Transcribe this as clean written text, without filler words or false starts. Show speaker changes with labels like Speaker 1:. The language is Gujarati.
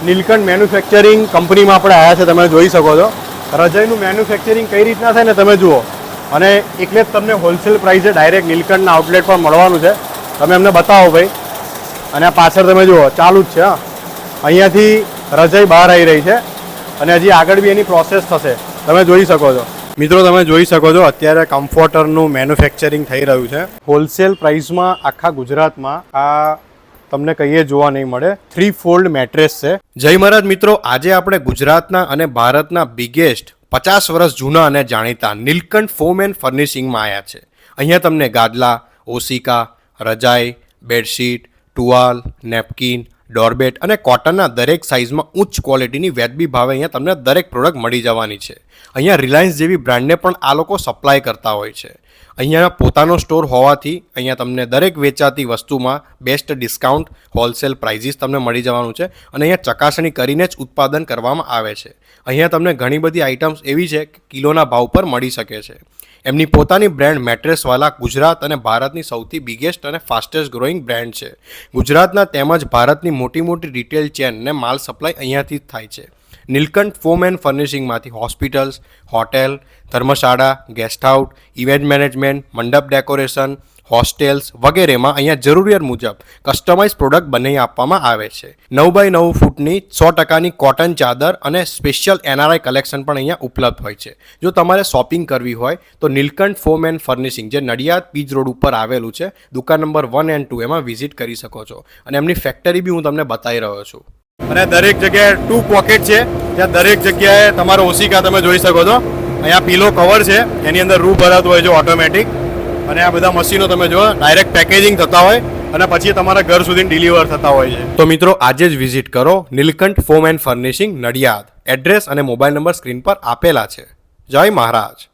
Speaker 1: નીલકંઠ મેન્યુફેક્ચરિંગ કંપનીમાં આપણે આવ્યા છે. તમે જોઈ શકો છો રજાઈનું મેન્યુફેક્ચરિંગ કઈ રીતના થાય ને તમે જુઓ. અને એટલે જ તમને હોલસેલ પ્રાઇસે ડાયરેક્ટ નીલકંઠના આઉટલેટ પર મળવાનું છે. તમે એમને બતાવો ભાઈ. અને આ પાછળ તમે જુઓ ચાલુ જ છે. હા, અહીંયાથી રજાઈ બહાર આવી રહી છે અને હજી આગળ બી એની પ્રોસેસ થશે. તમે જોઈ શકો છો મિત્રો, તમે જોઈ શકો છો અત્યારે કમ્ફર્ટરનું મેન્યુફેક્ચરિંગ થઈ રહ્યું છે. હોલસેલ પ્રાઇસમાં આખા ગુજરાતમાં આ તમને કહીએ જોવા નહીં મળે. 3 ફોલ્ડ મેટ્રેસ છે. જય મહારાજ મિત્રો, આજે આપણે ગુજરાતના અને ભારતના બિગેસ્ટ 50 વર્ષ જૂના અને જાણીતા નીલકંઠ ફોમ એન્ડ ફર્નિશિંગમાં આવ્યા છે. અહીંયા તમને ગાદલા, ઓશિકા, રજાઈ, બેડશીટ, ટુવાલ, નેપકિન, ડોરબેટ અને કોટનના દરેક સાઇઝમાં ઉચ્ચ ક્વોલિટીની વ્યાજબી ભાવે અહીંયા તમને દરેક પ્રોડક્ટ મળી જવાની છે. અહીંયા રિલાયન્સ જેવી બ્રાન્ડને પણ આ લોકો સપ્લાય કરતા હોય છે. અહીંયા પોતાનો સ્ટોર હોવાથી અહીંયા તમને દરેક વેચાતી વસ્તુમાં બેસ્ટ ડિસ્કાઉન્ટ હોલસેલ પ્રાઇઝીસ તમને મળી જવાનું છે. અને અહીંયા ચકાસણી કરીને જ ઉત્પાદન કરવામાં આવે છે. અહીંયા તમને ઘણી બધી આઇટમ્સ એવી છે કે કિલોના ભાવ પર મળી શકે છે. એમની પોતાની બ્રાન્ડ મેટ્રેસવાલા ગુજરાત અને ભારતની સૌથી બિગેસ્ટ અને ફાસ્ટેસ્ટ ગ્રોઈંગ બ્રાન્ડ છે. ગુજરાતના તેમજ ભારતની મોટી મોટી રિટેલ ચેનને માલ સપ્લાય અહીંયાથી જ થાય છે. નીલકંઠ ફોમ એન્ડ ફર્નિશિંગમાંથી હોસ્પિટલ્સ, હોટેલ, ધર્મશાળા, ગેસ્ટ હાઉસ, ઇવેન્ટ મેનેજમેન્ટ, મંડપ ડેકોરેશન, હોસ્ટેલ્સ વગેરેમાં અહીંયા જરૂરિયાત મુજબ કસ્ટમાઇઝ પ્રોડક્ટ બનાવી આપવામાં આવે છે. 9x9 ફૂટની 100%ની કોટન ચાદર અને સ્પેશિયલ NRI કલેક્શન પણ અહીંયા ઉપલબ્ધ હોય છે. જો તમારે શોપિંગ કરવી હોય તો નીલકંઠ ફોમ એન્ડ ફર્નિશિંગ જે નડિયાદ પીજ રોડ ઉપર આવેલું છે, દુકાન નંબર 1 અને 2 એમાં વિઝિટ કરી શકો છો. અને એમની ફેક્ટરી બી હું તમને બતાવી રહ્યો છું. અને દરેક જગ્યાએ 2 પોકેટ છે. ત્યાં દરેક જગ્યાએ તમારો ઓશિકા તમે જોઈ શકો છો. અહીંયા પીલો કવર છે, એની અંદર રૂ ભરાતું હોય છે ઓટોમેટિક. અને આ બધા મશીનો તમે જો ડાયરેક્ટ પેકેજિંગ થતા હોય અને પછી તમારા ઘર સુધી ડિલિવર થતા હોય છે. તો મિત્રો આજે જ વિઝિટ કરો Neelkanth foam and furnishing Nadiad. Address અને મોબાઈલ નંબર સ્ક્રીન પર આપેલા છે. જય મહારાજ.